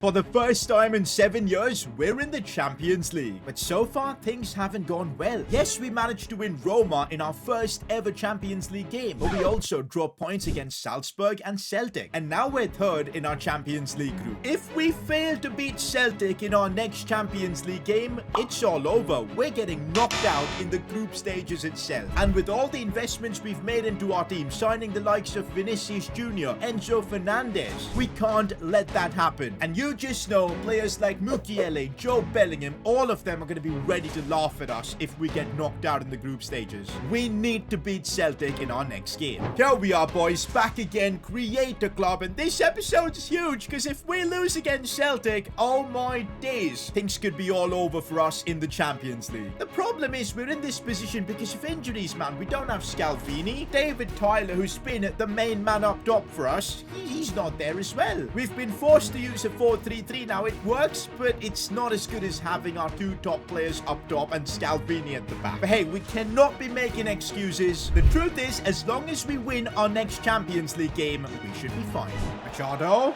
For the first time in 7 years, we're in the Champions League. But so far, things haven't gone well. Yes, we managed to win Roma in our first ever Champions League game, but we also dropped points against Salzburg and Celtic. And now we're third in our Champions League group. If we fail to beat Celtic in our next Champions League game, it's all over. We're getting knocked out in the group stages itself. And with all the investments we've made into our team, signing the likes of Vinicius Jr., Enzo Fernandez, we can't let that happen. And you just know players like Mukiele, Joe Bellingham, all of them are going to be ready to laugh at us if we get knocked out in the group stages. We need to beat Celtic in our next game. Here we are, boys, back again, create a club, and this episode is huge because if we lose against Celtic, oh my days, things could be all over for us in the Champions League. The problem is we're in this position because of injuries, man. We don't have Vini. David Tyler, who's been the main man up top for us, he's not there as well. We've been forced to use a 4-3-3 now. It works, but it's not as good as having our two top players up top and Vini at the back. But hey, we cannot be making excuses. The truth is, as long as we win our next Champions League game, we should be fine. Machado,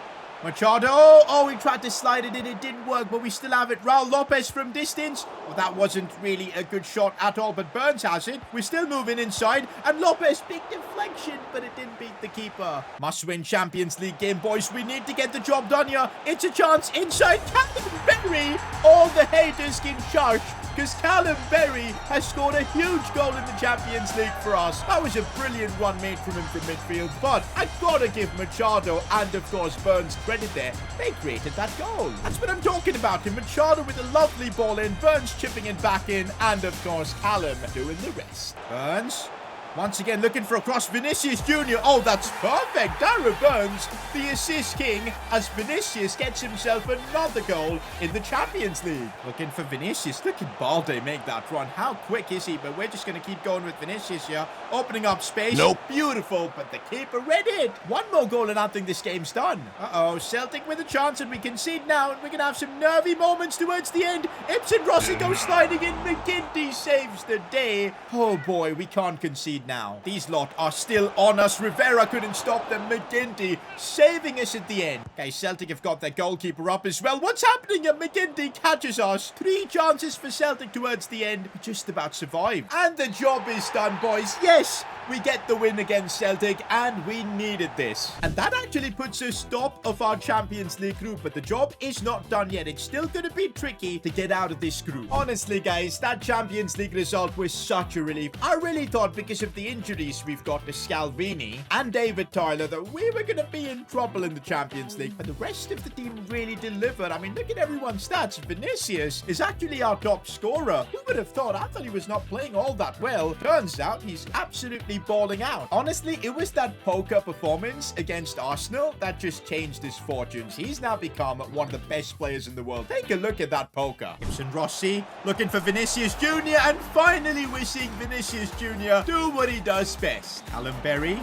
oh, he tried to slide it in, it didn't work, but we still have it. Raul Lopez from distance. Well, that wasn't really a good shot at all, but Burns has it. We're still moving inside, and Lopez, big deflection, but it didn't beat the keeper. Must-win Champions League game, boys. We need to get the job done here. It's a chance inside. Callum Berry, all the haters can charge, because Callum Berry has scored a huge goal in the Champions League for us. That was a brilliant one made from him from midfield, but I gotta give Machado and, of course, Burns credit there. They created that goal. That's what I'm talking about. And Machado with a lovely ball in, Burns chipping it back in, and, of course, Callum doing the rest. Burns. Once again, looking for a cross. Vinicius Jr. Oh, that's perfect. Darren Burns, the assist king, as Vinicius gets himself another goal in the Champions League. Looking for Vinicius. Look at Balde make that run. How quick is he? But we're just going to keep going with Vinicius here. Opening up space. Nope. Beautiful, but the keeper read it. One more goal and I think this game's done. Uh-oh, Celtic with a chance and we concede now. And we're going to have some nervy moments towards the end. Ibsen Rossi goes sliding in. McGinty saves the day. Oh boy, we can't concede now. These lot are still on us. Rivera couldn't stop them. McGinty saving us at the end. Okay, Celtic have got their goalkeeper up as well. What's happening? McGinty catches us. 3 chances for Celtic towards the end. We just about survived. And the job is done, boys. Yes, we get the win against Celtic, and we needed this. And that actually puts us top of our Champions League group, but the job is not done yet. It's still going to be tricky to get out of this group. Honestly, guys, that Champions League result was such a relief. I really thought because of the injuries we've got to Vini and David Tyler that we were going to be in trouble in the Champions League, but the rest of the team really delivered. I mean, look at everyone's stats. Vinicius is actually our top scorer. Who would have thought? I thought he was not playing all that well. Turns out he's absolutely balling out. Honestly, it was that poker performance against Arsenal that just changed his fortunes. He's now become one of the best players in the world. Take a look at that poker. Ibsen Rossi looking for Vinicius Jr. and finally we're seeing Vinicius Jr. do what he does best. Callum Berry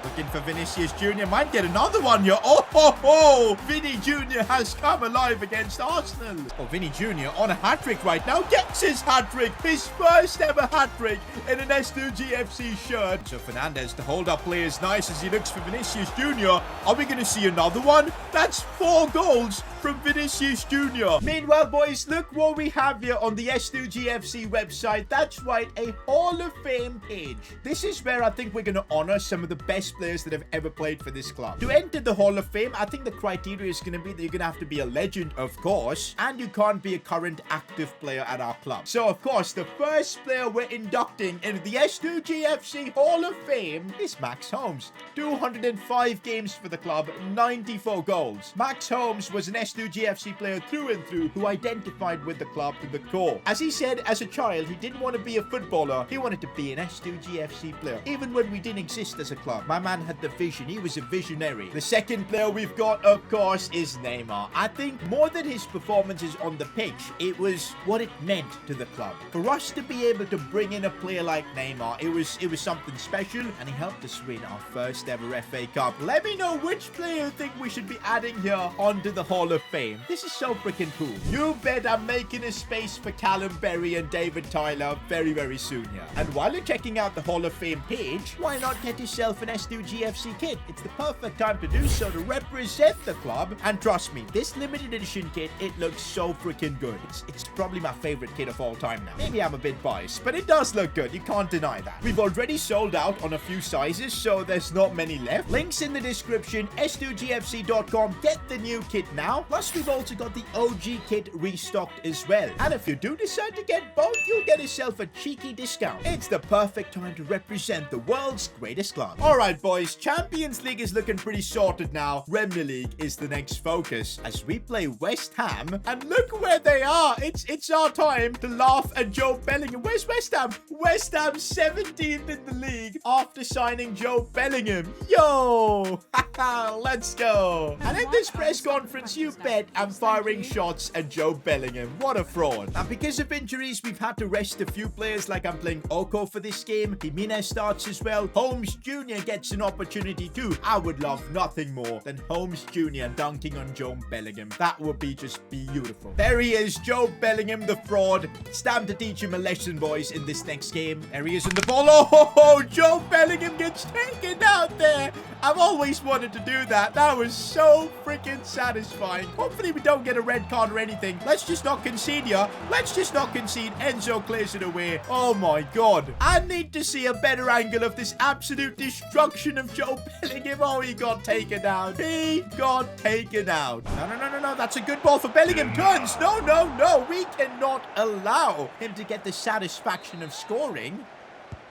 looking for Vinicius Jr. Might get another one here. Oh, ho, ho. Vini Jr. has come alive against Arsenal. Oh, Vini Jr. on a hat-trick right now. Gets his hat-trick. His first ever hat-trick in an S2GFC shirt. So Fernandez to hold up players nice as he looks for Vinicius Jr. Are we going to see another one? That's 4 goals from Vinicius Jr. Meanwhile, boys, look what we have here on the S2GFC website. That's right, a Hall of Fame page. This is where I think we're going to honor some of the best players that have ever played for this club. To enter the Hall of Fame, I think the criteria is going to be that you're going to have to be a legend, of course, and you can't be a current active player at our club. So, of course, the first player we're inducting into the S2GFC Hall of Fame is Max Holmes. 205 games for the club, 94 goals. Max Holmes was an S2GFC player through and through who identified with the club to the core. As he said, as a child, he didn't want to be a footballer. He wanted to be an S2GFC player. Even when we didn't exist as a club, my man had the vision. He was a visionary. The second player we've got, of course, is Neymar. I think more than his performances on the pitch, it was what it meant to the club. For us to be able to bring in a player like Neymar, it was something special, and he helped us win our first ever FA Cup. Let me know which player you think we should be adding here onto the Hall of Fame. This is so freaking cool. You bet I'm making a space for Callum Berry and David Tyler very, very soon here. And while you're checking out the Hall of Fame page, why not get yourself an S2 S2GFC kit. It's the perfect time to do so to represent the club. And trust me, this limited edition kit, it looks so freaking good. It's probably my favorite kit of all time now. Maybe I'm a bit biased, but it does look good. You can't deny that. We've already sold out on a few sizes, so there's not many left. Links in the description, s2gfc.com. Get the new kit now. Plus, we've also got the OG kit restocked as well. And if you do decide to get both, you'll get yourself a cheeky discount. It's the perfect time to represent the world's greatest club. Alright boys, Champions League is looking pretty sorted now. Premier League is the next focus as we play West Ham. And look where they are. It's our time to laugh at Joe Bellingham. Where's West Ham? West Ham 17th in the league after signing Joe Bellingham. Yo! Let's go. And in this press conference, you bet I'm firing shots at Joe Bellingham. What a fraud. And because of injuries, we've had to rest a few players, like I'm playing Oko for this game. Jimenez starts as well. Holmes Jr. gets an opportunity too. I would love nothing more than Holmes Jr. dunking on Joe Bellingham. That would be just beautiful. There he is, Joe Bellingham, the fraud. It's time to teach him a lesson, boys, in this next game. There he is in the ball. Oh, Joe Bellingham gets taken out there. I've always wanted to do that. That was so freaking satisfying. Hopefully we don't get a red card or anything. Let's just not concede here. Let's just not concede. Enzo clears it away. Oh my god. I need to see a better angle of this absolute destruction of Joe Bellingham. Oh, he got taken out. He got taken out. No. That's a good ball for Bellingham. Turns. No. We cannot allow him to get the satisfaction of scoring.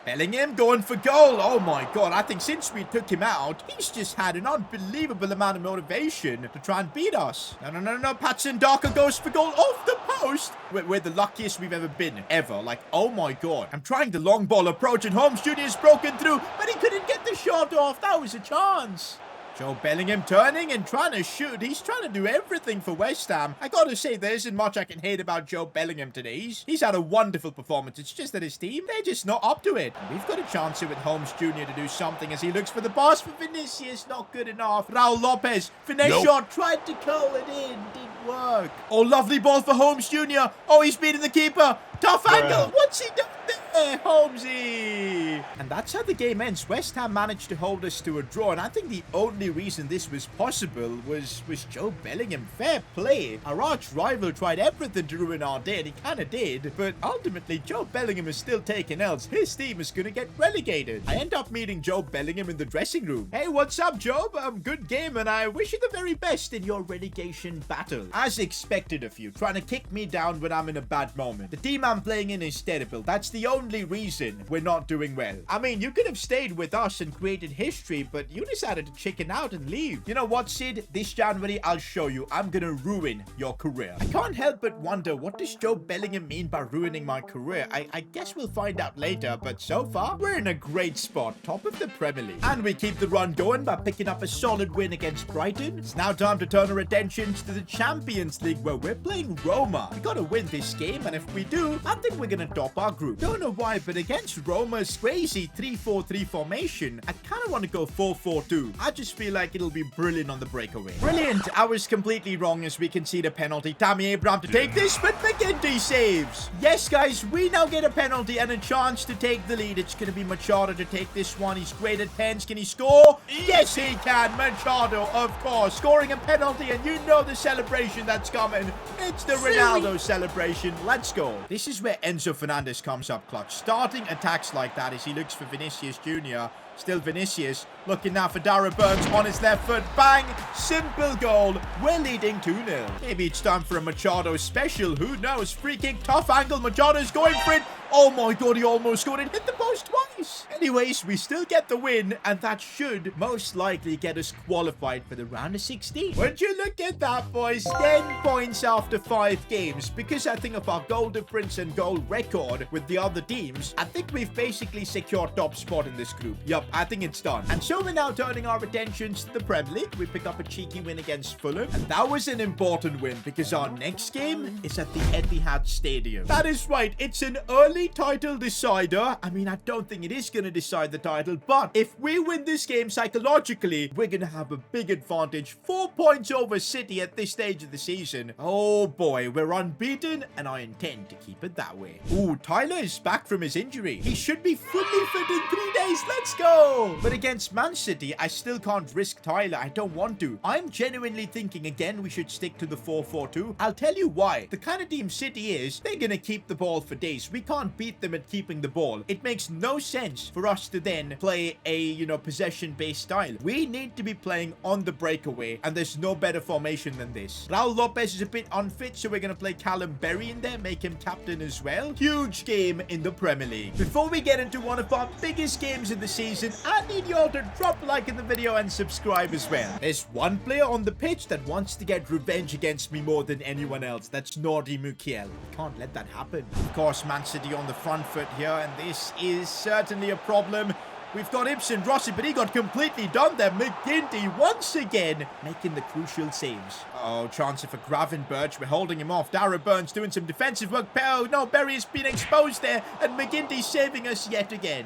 Bellingham going for goal. Oh my god, I think since we took him out, he's just had an unbelievable amount of motivation to try and beat us. No. Patson Darker goes for goal off the post. We're the luckiest we've ever been, ever. Like, oh my god. I'm trying the long ball approach and Holmes Jr. is broken through, but he couldn't get the shot off. That was a chance. Joe Bellingham turning and trying to shoot. He's trying to do everything for West Ham. I gotta say, there isn't much I can hate about Joe Bellingham today. He's had a wonderful performance. It's just that his team, they're just not up to it. We've got a chance here with Holmes Jr. to do something as he looks for the pass for Vinicius. Not good enough. Raul Lopez. Finesse shot. Tried to curl it in. Didn't work. Oh, lovely ball for Holmes Jr. Oh, he's beating the keeper. Tough angle. What's he done there, Holmesy? And that's how the game ends. West Ham managed to hold us to a draw, and I think the only reason this was possible was Joe Bellingham. Fair play. Our arch rival tried everything to ruin our day, and he kind of did, but ultimately Joe Bellingham is still taking L's. His team is going to get relegated. I end up meeting Joe Bellingham in the dressing room. Hey, what's up, Joe? Good game, and I wish you the very best in your relegation battle. As expected of you, trying to kick me down when I'm in a bad moment. The team I'm playing in is terrible. That's the only reason we're not doing well. I mean, you could have stayed with us and created history, but you decided to chicken out and leave. You know what, Sid? This January, I'll show you. I'm gonna ruin your career. I can't help but wonder, what does Joe Bellingham mean by ruining my career? I guess we'll find out later, but so far, we're in a great spot, top of the Premier League. And we keep the run going by picking up a solid win against Brighton. It's now time to turn our attentions to the Champions League, where we're playing Roma. We gotta win this game, and if we do, I think we're gonna top our group. Don't know why, but against Roma's crazy 3-4-3 formation, I kind of want to go 4-4-2. I just feel like it'll be brilliant on the breakaway. Brilliant! I was completely wrong as we concede a penalty. Tammy Abraham to take this, but McGinty saves. Yes, guys, we now get a penalty and a chance to take the lead. It's going to be Machado to take this one. He's great at pens. Can he score? Yes, he can. Machado, of course, scoring a penalty, and you know the celebration that's coming. It's the Ronaldo celebration. Let's go. This is where Enzo Fernandez comes up clutch. Starting attacks like that as he looks for Vinicius Jr. Still Vinicius. Looking now for Dara Burns on his left foot. Bang! Simple goal. We're leading 2-0. Maybe it's time for a Machado special. Who knows? Free kick. Tough angle. Machado's going for it. Oh my god, he almost scored and hit the post twice. Anyways, we still get the win, and that should most likely get us qualified for the round of 16. Would you look at that, boys? 10 points after 5 games. Because I think of our goal difference and goal record with the other teams, I think we've basically secured top spot in this group. Yup, I think it's done. And so we're now turning our attentions to the Premier League. We pick up a cheeky win against Fulham, and that was an important win because our next game is at the Etihad Stadium. That is right. It's an early title decider. I mean, I don't think it is going to decide the title, but if we win this game psychologically, we're going to have a big advantage. 4 points over City at this stage of the season. Oh boy, we're unbeaten, and I intend to keep it that way. Ooh, Tyler is back from his injury. He should be fully fit in 3 days. Let's go. no! But against Man City, I still can't risk Tyler. I don't want to. I'm genuinely thinking, again, we should stick to the 4-4-2. I'll tell you why. The kind of team City is, they're gonna keep the ball for days. We can't beat them at keeping the ball. It makes no sense for us to then play a, possession-based style. We need to be playing on the breakaway, and there's no better formation than this. Raul Lopez is a bit unfit, so we're gonna play Callum Berry in there, make him captain as well. Huge game in the Premier League. Before we get into one of our biggest games of the season, I need you all to drop a like in the video and subscribe as well. There's one player on the pitch that wants to get revenge against me more than anyone else. That's Nordi Mukiel. We can't let that happen. Of course, Man City on the front foot here, and this is certainly a problem. We've got Ibsen Rossi, but he got completely done there. McGinty once again making the crucial saves. Oh, chance for Gravenberch. We're holding him off. Dara Burns doing some defensive work. Oh, no, Berry has been exposed there, and McGinty saving us yet again.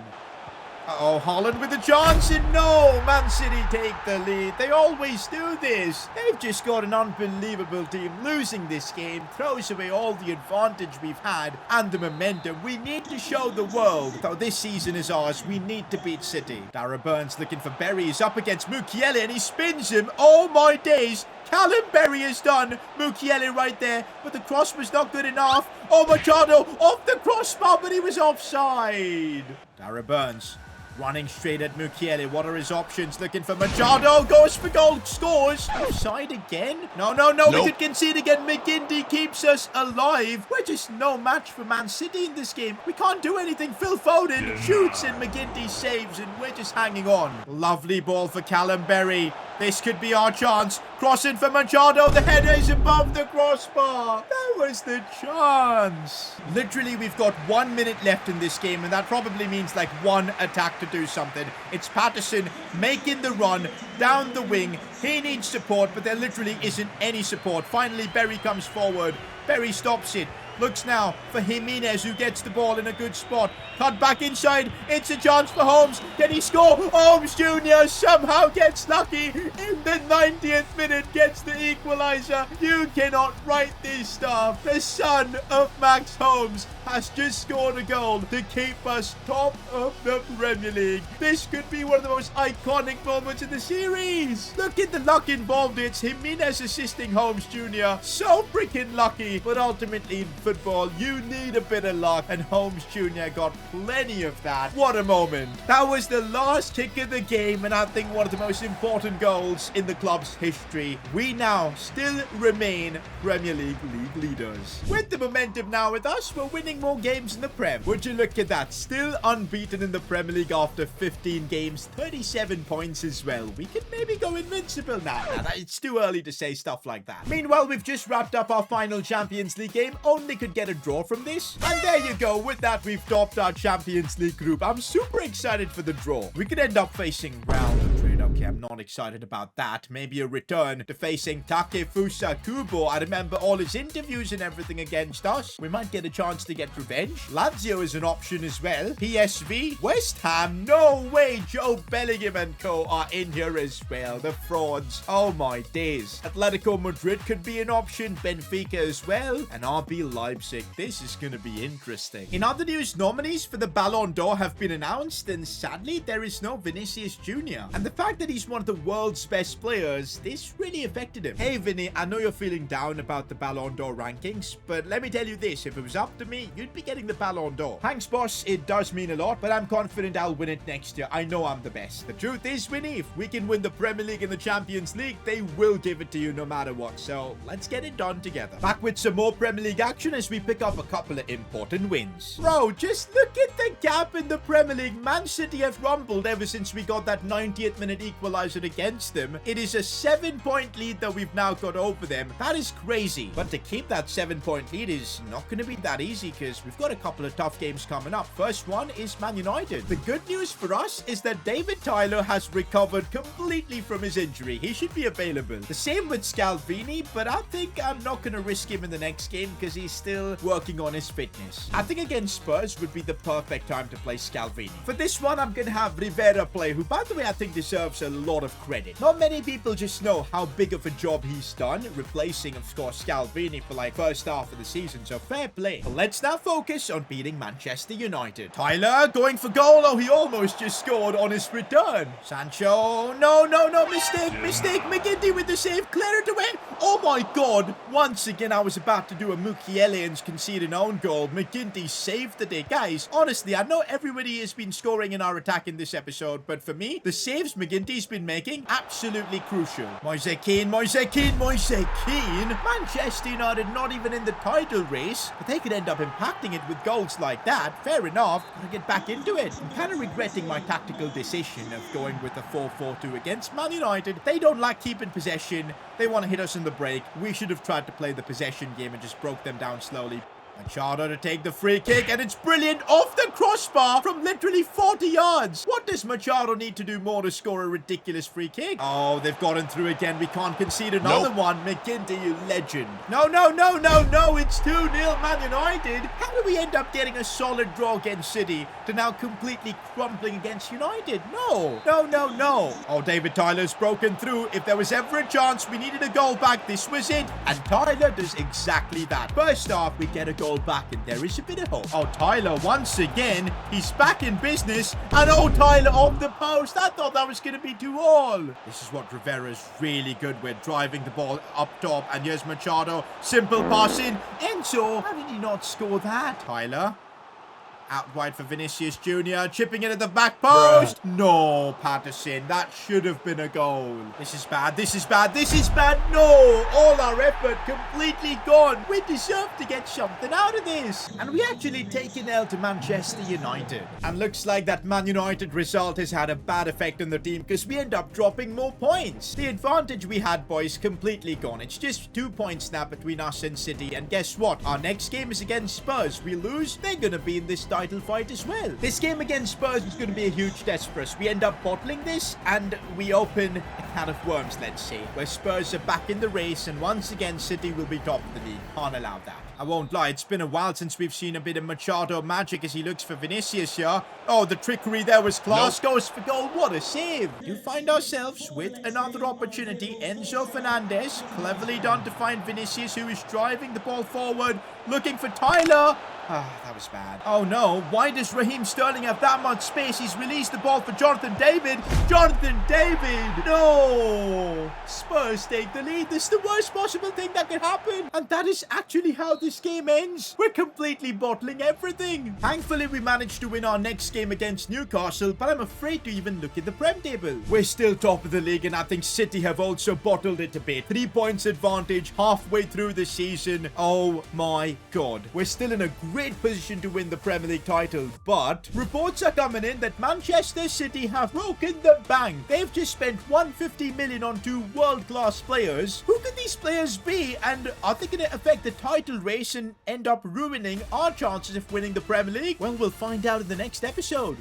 Uh-oh, Haaland with a chance, and no! Man City take the lead. They always do this. They've just got an unbelievable team. Losing this game throws away all the advantage we've had and the momentum. We need to show the world, though this season is ours, we need to beat City. Dara Burns looking for Berry. He's up against Mukiele, and he spins him. Oh, my days. Callum Berry is done. Mukiele right there, but the cross was not good enough. Oh, Machado off the crossbar, but he was offside. Dara Burns running straight at Mukiele. What are his options? Looking for Machado. Goes for goal. Scores. Offside again? No. Nope. We could concede again. McGinty keeps us alive. We're just no match for Man City in this game. We can't do anything. Phil Foden shoots and McGinty saves, and we're just hanging on. Lovely ball for Callum Berry. This could be our chance. Crossing for Machado. The header is above the crossbar. That was the chance. Literally, we've got 1 minute left in this game, and that probably means like one attack to do something. It's Patterson making the run down the wing. He needs support, but there literally isn't any support. Finally, Berry comes forward. Berry stops it. Looks now for Jimenez, who gets the ball in a good spot. Cut back inside. It's a chance for Holmes. Can he score? Holmes Jr. somehow gets lucky in the 90th minute. Gets the equalizer. You cannot write this stuff. The son of Max Holmes has just scored a goal to keep us top of the Premier League. This could be one of the most iconic moments in the series. Look at the luck involved. It's Jimenez assisting Holmes Jr. So freaking lucky. But ultimately in football, you need a bit of luck, and Holmes Jr. got plenty of that. What a moment. That was the last kick of the game, and I think one of the most important goals in the club's history. We now still remain Premier League leaders. With the momentum now with us, we're winning more games in the Prem. Would you look at that? Still unbeaten in the Premier League after 15 games, 37 points as well. We could maybe go invincible now. It's too early to say stuff like that. Meanwhile, we've just wrapped up our final Champions League game. Only could get a draw from this. And there you go. With that, we've topped our Champions League group. I'm super excited for the draw. We could end up facing Real Madrid. Okay, I'm not excited about that. Maybe a return to facing Takefusa Kubo. I remember all his interviews and everything against us. We might get a chance to get revenge. Lazio is an option as well. PSV, West Ham. No way. Joe Bellingham and co are in here as well. The frauds. Oh my days. Atletico Madrid could be an option. Benfica as well. And RB Leipzig. This is going to be interesting. In other news, nominees for the Ballon d'Or have been announced, and sadly, there is no Vinicius Jr. And the fact that he's one of the world's best players, this really affected him. Hey, Vini, I know you're feeling down about the Ballon d'Or rankings, but let me tell you this. If it was up to me, you'd be getting the Ballon d'Or. Thanks, boss. It does mean a lot, but I'm confident I'll win it next year. I know I'm the best. The truth is, Vini, if we can win the Premier League and the Champions League, they will give it to you no matter what. So let's get it done together. Back with some more Premier League action as we pick up a couple of important wins. Bro, just look at the gap in the Premier League. Man City have rumbled ever since we got that 90th minute equalizer against them. It is a 7-point lead that we've now got over them. That is crazy. But to keep that 7-point lead is not going to be that easy, because we've got a couple of tough games coming up. First one is Man United. The good news for us is that David Tyler has recovered completely from his injury. He should be available. The same with Scalvini, but I think I'm not going to risk him in the next game because he's still working on his fitness. I think against Spurs would be the perfect time to play Scalvini. For this one, I'm going to have Rivera play, who, by the way, I think deserves deserves a lot of credit. Not many people just know how big of a job he's done, replacing, of course, Vini for like first half of the season, so fair play. But let's now focus on beating Manchester United. Tyler going for goal. Oh, he almost just scored on his return. Sancho, no, mistake. McGinty with the save, clear it away. Oh my god, once again I was about to do a Mukiele and concede an own goal. McGinty saved the day. Guys, honestly, I know everybody has been scoring in our attack in this episode, but for me, the saves McGinty's been making, absolutely crucial. Moise Kean. Manchester United not even in the title race, but they could end up impacting it with goals like that. Fair enough, gotta get back into it. I'm kind of regretting my tactical decision of going with the 4-4-2 against Man United. They don't like keeping possession. They want to hit us in the break. We should have tried to play the possession game and just broke them down slowly. Machado to take the free kick, and it's brilliant off the crossbar from literally 40 yards. What does Machado need to do more to score a ridiculous free kick? Oh, they've gotten through again. We can't concede another one. McGinty, you legend. No. It's 2-0 Man United. How do we end up getting a solid draw against City to now completely crumbling against United? No. Oh, David Tyler's broken through. If there was ever a chance we needed a goal back, this was it. And Tyler does exactly that. First off, we get a goal back, and there is a bit of hope. Oh, Tyler once again, he's back in business, and oh, Tyler off the post. I thought that was going to be 2-all. This is what Rivera's really good with, driving the ball up top, and here's Machado, simple passing. Enzo, how did he not score that? Tyler. Out wide for Vinicius Jr. Chipping it at the back post. Bruh. No, Patterson. That should have been a goal. This is bad. No. All our effort completely gone. We deserve to get something out of this. And we actually take an L to Manchester United. And looks like that Man United result has had a bad effect on the team because we end up dropping more points. The advantage we had, boys, completely gone. It's just 2 points now between us and City. And guess what? Our next game is against Spurs. We lose, they're going to be in this title fight as well. This game against Spurs is going to be a huge test for us. We end up bottling this and we open a can of worms, let's say, where Spurs are back in the race and once again City will be top of the league. Can't allow that. I won't lie, it's been a while since we've seen a bit of Machado magic as he looks for Vinicius here. Oh, the trickery there was class. Goes for goal. What a save. You find ourselves with another opportunity. Enzo Fernandez, cleverly done to find Vinicius, who is driving the ball forward, looking for Tyler. Ah, that was bad. Oh no, why does Raheem Sterling have that much space? He's released the ball for Jonathan David. No! Spurs take the lead. This is the worst possible thing that could happen. And that is actually how this game ends. We're completely bottling everything. Thankfully, we managed to win our next game against Newcastle, but I'm afraid to even look at the Prem table. We're still top of the league, and I think City have also bottled it a bit. 3 points advantage halfway through the season. Oh my god. We're still in a great position to win the Premier League title, but reports are coming in that Manchester City have broken the bank. They've just spent 150 million on 2 world-class players. Who could these players be, and are they going to affect the title race and end up ruining our chances of winning the Premier League? Well, we'll find out in the next episode.